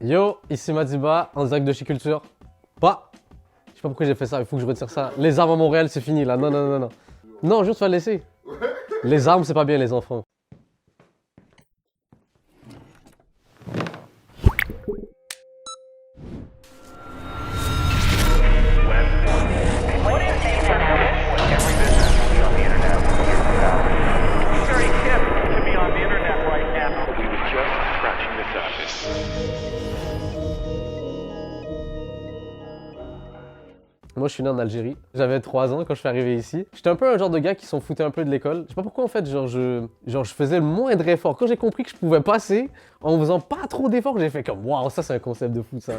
Yo, ici Madiba, en direct de chez Culture. Bah, je sais pas pourquoi j'ai fait ça, il faut que je retire ça. Les armes à Montréal, c'est fini là. Non, non, non, non. Non, juste tu vas le laisser. Les armes, c'est pas bien, les enfants. Moi, je suis né en Algérie. J'avais 3 ans quand je suis arrivé ici. J'étais un peu un genre de gars qui s'en foutait un peu de l'école. Je sais pas pourquoi, en fait, je faisais le moindre effort. Quand j'ai compris que je pouvais passer en faisant pas trop d'efforts, j'ai fait comme waouh, ça c'est un concept de fou ça.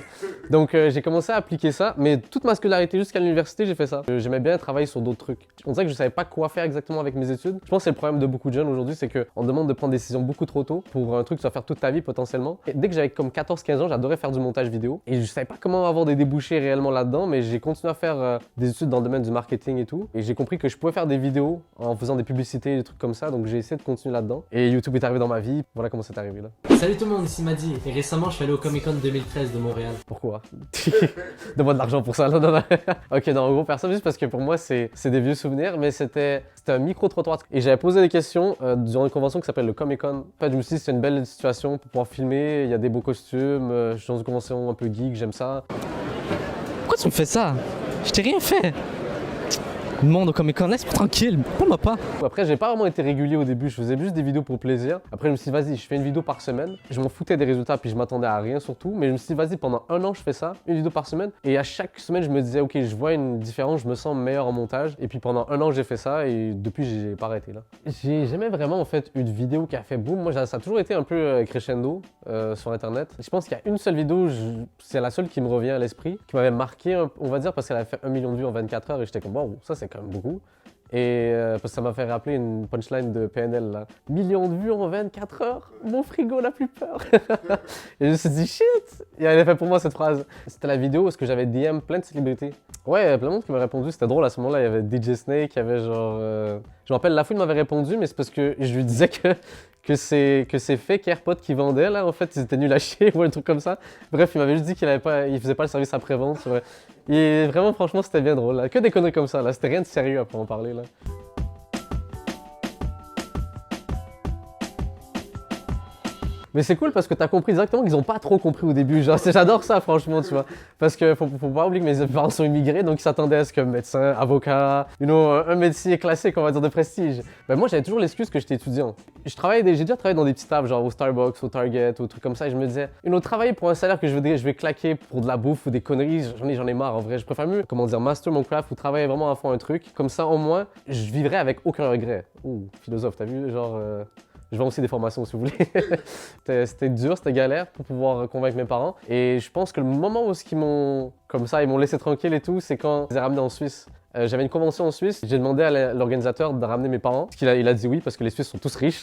Donc j'ai commencé à appliquer ça, mais toute ma scolarité jusqu'à l'université, j'ai fait ça. J'aimais bien travailler sur d'autres trucs. On dirait que je savais pas quoi faire exactement avec mes études. Je pense que c'est le problème de beaucoup de jeunes aujourd'hui, c'est qu'on demande de prendre des décisions beaucoup trop tôt pour un truc que tu vas faire toute ta vie potentiellement. Et dès que j'avais comme 14-15 ans, j'adorais faire du montage vidéo et je savais pas comment avoir des débouchés réellement là-dedans, mais j'ai continué à faire des études dans le domaine du marketing et tout. Et j'ai compris que je pouvais faire des vidéos en faisant des publicités, des trucs comme ça, donc j'ai essayé de continuer là-dedans. Et YouTube est arrivé dans ma vie, voilà comment c'est arrivé là. Salut tout le monde, ici Madi. Et récemment, je suis allé au Comic Con 2013 de Montréal. Pourquoi? Donne-moi de l'argent pour ça. Non, non, non. Ok, non, en gros, personne, juste parce que pour moi, c'est des vieux souvenirs, mais c'était un micro-trottoir. Et j'avais posé des questions durant une convention qui s'appelle le Comic Con. En fait, je me suis dit, c'est une belle situation pour pouvoir filmer. Il y a des beaux costumes. Je suis dans une convention un peu geek, j'aime ça. Pourquoi tu me fais ça? Je t'ai rien fait. Le monde au Comic Con, laisse-moi tranquille, parle-moi pas. Après, j'ai pas vraiment été régulier au début, je faisais juste des vidéos pour plaisir. Après, je me suis dit, vas-y, je fais une vidéo par semaine. Je m'en foutais des résultats, puis je m'attendais à rien surtout. Mais je me suis dit, vas-y, pendant un an, je fais ça, une vidéo par semaine. Et à chaque semaine, je me disais, ok, je vois une différence, je me sens meilleur en montage. Et puis pendant un an, j'ai fait ça, et depuis, j'ai pas arrêté là. J'ai jamais vraiment en fait une vidéo qui a fait boum. Moi, ça a toujours été un peu crescendo sur internet. Je pense qu'il y a une seule vidéo, c'est la seule qui me revient à l'esprit, qui m'avait marqué, on va dire, parce qu'elle avait fait 1 million de vues en 24 heures, et j'étais comme, wow, ça c'est quand même beaucoup. Et parce que ça m'a fait rappeler une punchline de PNL là. Millions de vues en 24 heures, mon frigo n'a plus peur. Et je me suis dit shit. Il avait fait pour moi cette phrase. C'était la vidéo où est-ce que j'avais DM plein de célébrités. Ouais, plein de monde qui m'a répondu, c'était drôle à ce moment-là. Il y avait DJ Snake, il y avait genre. Je me rappelle, Lafouine m'avait répondu, mais c'est parce que je lui disais que c'est fake AirPods qui vendaient là, en fait, ils étaient nuls à chier ou un truc comme ça. Bref, il m'avait juste dit qu'il faisait pas le service après-vente. Et vraiment, franchement, c'était bien drôle. Là. Que des conneries comme ça, là. C'était rien de sérieux à en parler, là. Mais c'est cool parce que t'as compris exactement qu'ils ont pas trop compris au début. Genre, j'adore ça, franchement, tu vois. Parce que faut pas oublier que mes parents sont immigrés, donc ils s'attendaient à ce que médecin, avocat, un métier classique, on va dire, de prestige. Ben moi, j'avais toujours l'excuse que j'étais étudiant. J'ai déjà travaillé dans des petits tables, genre au Starbucks, au Target, ou trucs comme ça, et je me disais, travailler pour un salaire que je vais claquer pour de la bouffe ou des conneries, j'en ai marre en vrai. Je préfère mieux, master mon craft ou travailler vraiment à fond un truc. Comme ça, au moins, je vivrai avec aucun regret. Ouh, philosophe, t'as vu, genre. Je vends aussi des formations si vous voulez. C'était dur, c'était galère pour pouvoir convaincre mes parents. Et je pense que le moment où ils m'ont laissé tranquille et tout, c'est quand ils les ramenés en Suisse. J'avais une convention en Suisse, j'ai demandé à l'organisateur de ramener mes parents. Parce il a dit oui, parce que les Suisses sont tous riches.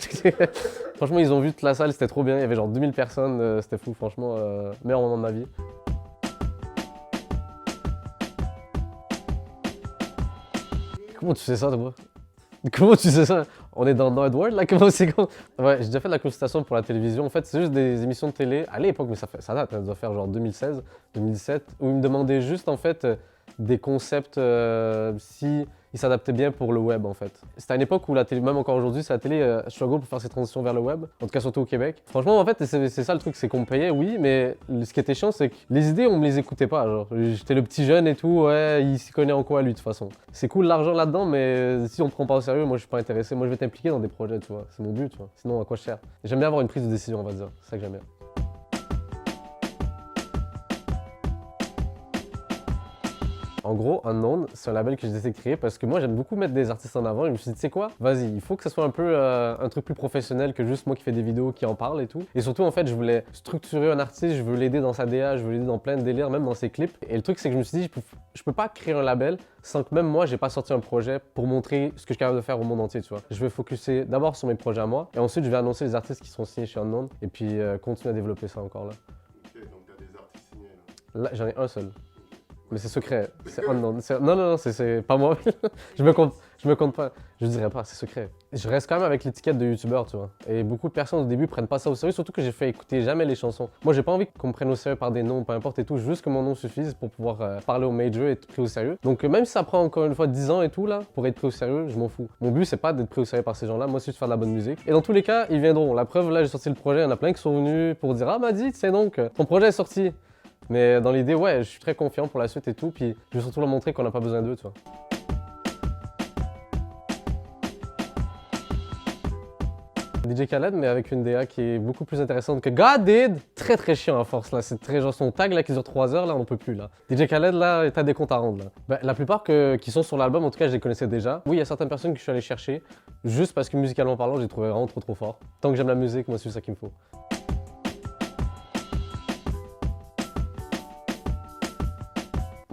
Franchement, ils ont vu toute la salle, c'était trop bien. Il y avait genre 2000 personnes, c'était fou, franchement, meilleur moment de ma vie. Comment tu sais ça, toi? Comment tu sais ça? On est dans Nordworld là? Comment c'est con? Ouais, j'ai déjà fait de la consultation pour la télévision. En fait, c'est juste des émissions de télé à l'époque, mais ça date, ça doit faire genre 2016, 2017, où ils me demandaient juste en fait des concepts si ils s'adaptaient bien pour le web en fait. C'était à une époque où la télé, même encore aujourd'hui, c'est la télé struggle pour faire ses transitions vers le web, en tout cas surtout au Québec. Franchement, en fait, c'est ça le truc, c'est qu'on me payait, oui, mais ce qui était chiant, c'est que les idées, on me les écoutait pas. Genre, j'étais le petit jeune et tout, ouais, il s'y connaît en quoi lui de toute façon. C'est cool l'argent là-dedans, mais si on te prend pas au sérieux, moi je suis pas intéressé. Moi je vais t'impliquer dans des projets, tu vois. C'est mon but, tu vois. Sinon, à quoi je sers? J'aime bien avoir une prise de décision, on va dire. C'est ça que j'aime bien. En gros, Unknown, c'est un label que j'ai décidé de créer parce que moi j'aime beaucoup mettre des artistes en avant et je me suis dit, tu sais quoi, vas-y, il faut que ce soit un peu un truc plus professionnel que juste moi qui fais des vidéos qui en parle et tout. Et surtout, en fait, je voulais structurer un artiste, je veux l'aider dans sa DA, je veux l'aider dans plein de délires, même dans ses clips. Et le truc, c'est que je me suis dit, je peux pas créer un label sans que même moi, j'ai pas sorti un projet pour montrer ce que je suis capable de faire au monde entier, tu vois. Je vais focuser d'abord sur mes projets à moi et ensuite, je vais annoncer les artistes qui seront signés chez Unknown et puis continuer à développer ça encore là. Ok, donc t'as des artistes signés là. Là, j'en ai un seul. Mais c'est secret. C'est unknown. Non, c'est pas moi. Je me compte pas. Je dirais pas, c'est secret. Je reste quand même avec l'étiquette de youtubeur, tu vois. Et beaucoup de personnes au début prennent pas ça au sérieux, surtout que j'ai fait écouter jamais les chansons. Moi, j'ai pas envie qu'on me prenne au sérieux par des noms, peu importe et tout, juste que mon nom suffise pour pouvoir parler au major et être pris au sérieux. Donc, même si ça prend encore une fois 10 ans et tout, là, pour être pris au sérieux, je m'en fous. Mon but, c'est pas d'être pris au sérieux par ces gens-là. Moi, c'est de faire de la bonne musique. Et dans tous les cas, ils viendront. La preuve, là, j'ai sorti le projet, il y en a plein qui sont venus pour dire: ah, Madi, c'est donc, ton projet est sorti. Mais dans l'idée, ouais, je suis très confiant pour la suite et tout. Puis, je vais surtout leur montrer qu'on n'a pas besoin d'eux, tu vois. DJ Khaled, mais avec une DA qui est beaucoup plus intéressante que God Did. Très très chiant à force là, c'est très genre son tag là qui dure 3 heures là, on peut plus là. DJ Khaled là, t'as des comptes à rendre là. Ben, la plupart qui sont sur l'album, en tout cas je les connaissais déjà. Oui, il y a certaines personnes que je suis allé chercher, juste parce que musicalement parlant, j'ai trouvé vraiment trop fort. Tant que j'aime la musique, moi c'est ça qu'il me faut.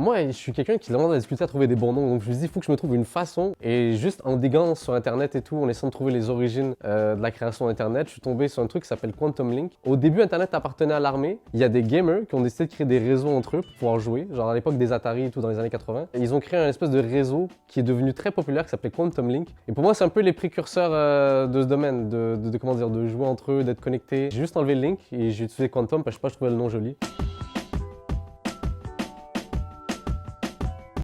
Moi, je suis quelqu'un qui demande à discuter, à trouver des bons noms. Donc je me dis, il faut que je me trouve une façon. Et juste en diguant sur Internet et tout, en essayant de trouver les origines de la création d'Internet, je suis tombé sur un truc qui s'appelle Quantum Link. Au début, Internet appartenait à l'armée. Il y a des gamers qui ont décidé de créer des réseaux entre eux pour pouvoir jouer. Genre à l'époque des Atari et tout, dans les années 80. Et ils ont créé un espèce de réseau qui est devenu très populaire, qui s'appelait Quantum Link. Et pour moi, c'est un peu les précurseurs de ce domaine, comment dire, de jouer entre eux, d'être connectés. J'ai juste enlevé le link et j'ai utilisé Quantum parce que je sais pas, je trouvais le nom joli.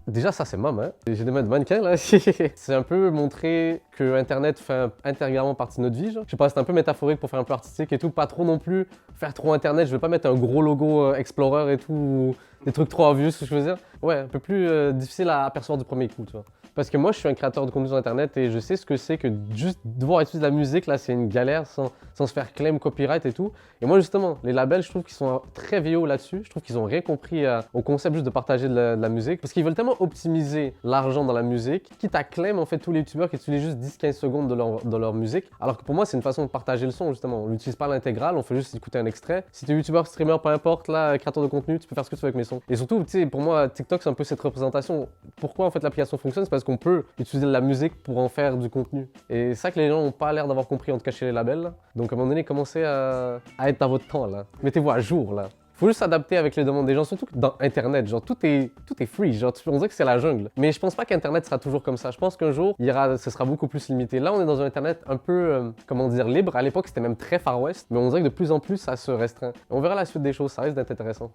Déjà, ça, c'est mom, hein. J'ai des mains de mannequin, là. C'est un peu montrer que Internet fait intégralement partie de notre vie, genre. Je sais pas, c'est un peu métaphorique pour faire un peu artistique et tout. Pas trop non plus faire trop Internet. Je veux pas mettre un gros logo Explorer et tout, des trucs trop obvious, ce que je veux dire. Ouais, un peu plus difficile à apercevoir du premier coup, tu vois. Parce que moi, je suis un créateur de contenu sur Internet et je sais ce que c'est que juste devoir utiliser de la musique, là, c'est une galère sans se faire claim copyright et tout. Et moi, justement, les labels, je trouve qu'ils sont très vieux là-dessus. Je trouve qu'ils ont rien compris au concept juste de partager de la musique. Parce qu'ils veulent tellement optimiser l'argent dans la musique, quitte à claim, en fait, tous les youtubeurs qui utilisent juste 10-15 secondes de leur musique. Alors que pour moi, c'est une façon de partager le son, justement. On l'utilise pas à l'intégrale, on fait juste écouter un extrait. Si tu es youtubeur, streamer, peu importe, là, créateur de contenu, tu peux faire ce que tu veux avec mes sons. Et surtout, tu sais, pour moi, TikTok, c'est un peu cette représentation. Pourquoi, en fait, l'application fonctionne? C'est parce qu'on peut utiliser de la musique pour en faire du contenu. Et c'est ça que les gens n'ont pas l'air d'avoir compris, en tout cas chez les labels. Là. Donc à un moment donné, commencez à être dans votre temps là. Mettez-vous à jour là. Faut juste s'adapter avec les demandes des gens, surtout que dans Internet, genre tout est free, genre on dirait que c'est la jungle. Mais je pense pas qu'Internet sera toujours comme ça. Je pense qu'un jour, ce sera beaucoup plus limité. Là, on est dans un Internet un peu, comment dire, libre. À l'époque, c'était même très Far West, mais on dirait que de plus en plus, ça se restreint. On verra la suite des choses, ça risque d'être intéressant.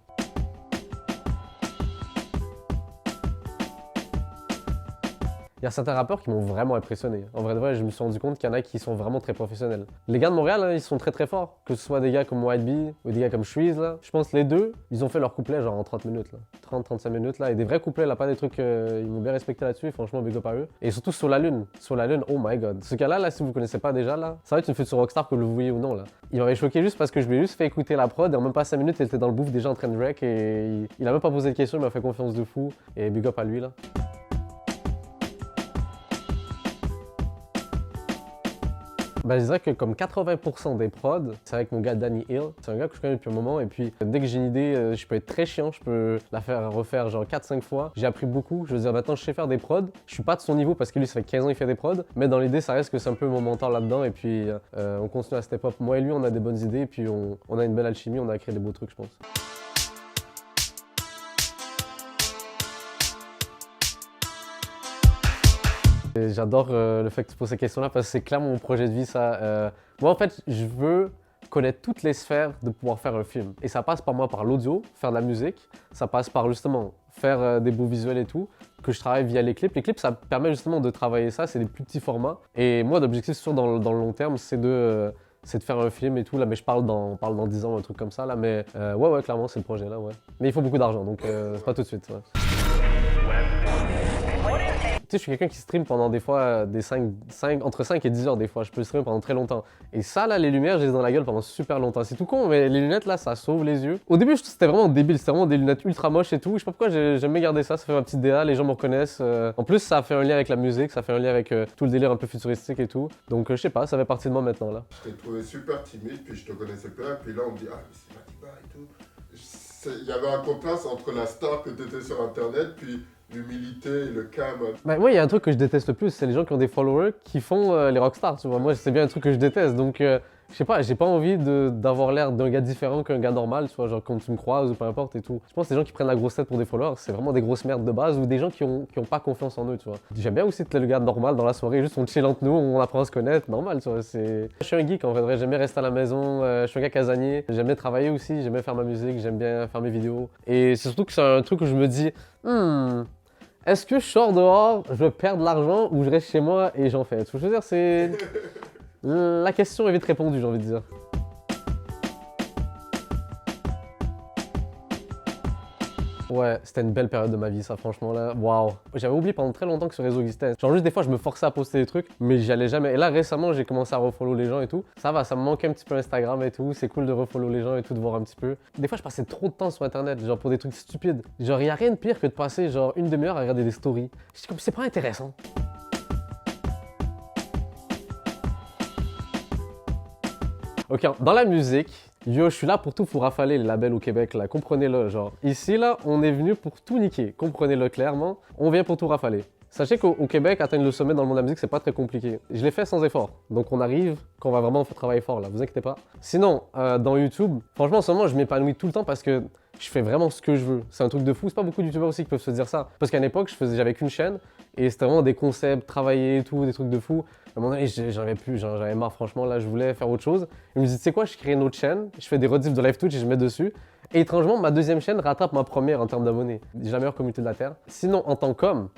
Il y a certains rappeurs qui m'ont vraiment impressionné. En vrai de vrai, je me suis rendu compte qu'il y en a qui sont vraiment très professionnels. Les gars de Montréal, hein, ils sont très forts. Que ce soit des gars comme White Bee ou des gars comme Shreeze, là. Je pense que les deux, ils ont fait leur couplet genre en 30 minutes, là. 30-35 minutes, là. Et des vrais couplets, là, pas des trucs... ils m'ont bien respecté là-dessus, et franchement, big up à eux. Et surtout sur la Lune. Sur la Lune, oh my god. Ce gars-là, là, si vous connaissez pas déjà, là, ça va être une future rockstar que vous le voyez ou non, là. Il m'avait choqué juste parce que je lui ai juste fait écouter la prod, et en même pas 5 minutes, il était dans le bouffe déjà en train de wreck, et il a même pas posé de questions, il m'a fait confiance de fou. Et big up à lui, là. Ben, je dirais que comme 80% des prods, c'est avec mon gars Danny Hill. C'est un gars que je connais depuis un moment et puis dès que j'ai une idée, je peux être très chiant, je peux la faire refaire genre 4-5 fois. J'ai appris beaucoup, je veux dire maintenant je sais faire des prods. Je suis pas de son niveau parce que lui ça fait 15 ans qu'il fait des prods, mais dans l'idée ça reste que c'est un peu mon mentor là-dedans et puis on continue à step up. Moi et lui on a des bonnes idées et puis on a une belle alchimie, on a créé des beaux trucs je pense. J'adore le fait que tu poses ces questions-là parce que c'est clairement mon projet de vie ça. Moi en fait je veux connaître toutes les sphères de pouvoir faire un film. Et ça passe par moi par l'audio, faire de la musique, ça passe par justement faire des beaux visuels et tout, que je travaille via les clips. Les clips ça permet justement de travailler ça, c'est des plus petits formats. Et moi l'objectif sûr dans le long terme c'est de faire un film et tout là, mais je parle dans 10 ans, un truc comme ça là, mais ouais clairement c'est le projet là ouais. Mais il faut beaucoup d'argent donc c'est pas tout de suite. Ouais. Tu sais, je suis quelqu'un qui stream pendant des fois entre 5 et 10 heures des fois. Je peux streamer pendant très longtemps. Et ça, là, les lumières, je les ai dans la gueule pendant super longtemps. C'est tout con, mais les lunettes, là, ça sauve les yeux. Au début, c'était vraiment débile. C'était vraiment des lunettes ultra moches et tout. Je sais pas pourquoi j'aime bien garder ça. Ça fait ma petite DA, les gens me reconnaissent. En plus, ça fait un lien avec la musique, ça fait un lien avec tout le délire un peu futuristique et tout. Donc, je sais pas, ça fait partie de moi maintenant, là. Je t'ai trouvé super timide, puis je te connaissais pas. Puis là, on me dit, ah, mais c'est Madiba et tout. Il y avait un contraste entre la star que t'étais sur Internet, puis l'humilité et le calme. Bah, moi, il y a un truc que je déteste le plus, c'est les gens qui ont des followers qui font les rockstars, tu vois. Moi, c'est bien un truc que je déteste. Donc, Je sais pas, j'ai pas envie d'avoir l'air d'un gars différent qu'un gars normal, tu vois, genre quand tu me croises ou peu importe et tout. Je pense que les gens qui prennent la grosse tête pour des followers, c'est vraiment des grosses merdes de base ou des gens qui ont pas confiance en eux, tu vois. J'aime bien aussi être le gars normal dans la soirée, juste on chill entre nous, on apprend à se connaître, normal, tu vois. Je suis un geek en vrai, j'aime bien rester à la maison, je suis un gars casanier, j'aime bien travailler aussi, j'aime bien faire ma musique, j'aime bien faire mes vidéos. Et c'est surtout que c'est un truc où je me dis, est-ce que je sors dehors, je vais perdre de l'argent ou je reste chez moi et j'en fais? Je veux dire, c'est. La question est vite répondue, j'ai envie de dire. Ouais, c'était une belle période de ma vie, ça, franchement, là. Waouh! J'avais oublié pendant très longtemps que ce réseau existait. Genre, juste des fois, je me forçais à poster des trucs, mais j'y allais jamais. Et là, récemment, j'ai commencé à refollow les gens et tout. Ça va, ça me manquait un petit peu Instagram et tout. C'est cool de refollow les gens et tout, de voir un petit peu. Des fois, je passais trop de temps sur Internet, genre pour des trucs stupides. Genre, y a rien de pire que de passer, genre, une demi-heure à regarder des stories. Je dis comme, c'est pas intéressant. Ok, dans la musique, yo, je suis là pour tout pour rafaler les labels au Québec, là, comprenez-le, genre. Ici, là, on est venu pour tout niquer, comprenez-le clairement, on vient pour tout rafaler. Sachez qu'au Québec, atteindre le sommet dans le monde de la musique, c'est pas très compliqué. Je l'ai fait sans effort, donc on arrive qu'on va vraiment travailler fort, là, vous inquiétez pas. Sinon, dans YouTube, franchement, en ce moment, je m'épanouis tout le temps parce que je fais vraiment ce que je veux. C'est un truc de fou, c'est pas beaucoup de youtubeurs aussi qui peuvent se dire ça. Parce qu'à une époque, j'avais qu'une chaîne, et c'était vraiment des concepts, travailler et tout, des trucs de fou. À un moment donné, j'avais marre, franchement, là, je voulais faire autre chose. Je me dis, tu sais quoi, je crée une autre chaîne, je fais des rediffs de live Twitch et je mets dessus. Et étrangement, ma deuxième chaîne rattrape ma première en termes d'abonnés. J'ai la meilleure communauté de la Terre. Sinon, en tant qu'homme,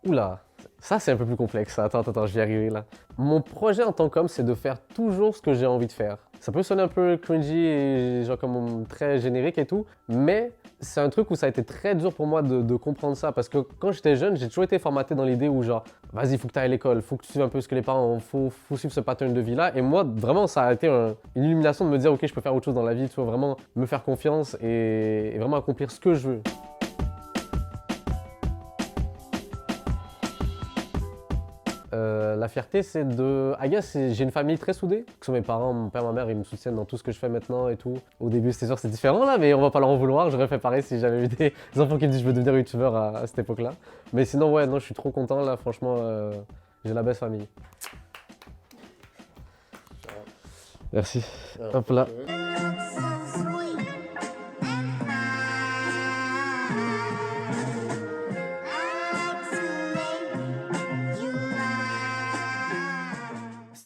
oula, ça c'est un peu plus complexe. Attends, je vais y arriver là. Mon projet en tant qu'homme, c'est de faire toujours ce que j'ai envie de faire. Ça peut sonner un peu cringy et genre comme très générique et tout, mais c'est un truc où ça a été très dur pour moi de comprendre ça parce que quand j'étais jeune, j'ai toujours été formaté dans l'idée où genre, vas-y, faut que tu ailles à l'école, faut que tu suives un peu ce que les parents ont, faut suivre ce pattern de vie là. Et moi, vraiment, ça a été une illumination de me dire, ok, je peux faire autre chose dans la vie, tu vois, vraiment me faire confiance et vraiment accomplir ce que je veux. La fierté, c'est de. I guess, j'ai une famille très soudée. Que ce soit mes parents, mon père, ma mère, ils me soutiennent dans tout ce que je fais maintenant et tout. Au début, c'est sûr, c'est différent là, mais on va pas leur en vouloir. J'aurais fait pareil si j'avais eu des enfants qui me disent je veux devenir youtubeur à cette époque-là. Mais sinon, ouais, non, je suis trop content là, franchement, j'ai la belle famille. Merci. Hop là.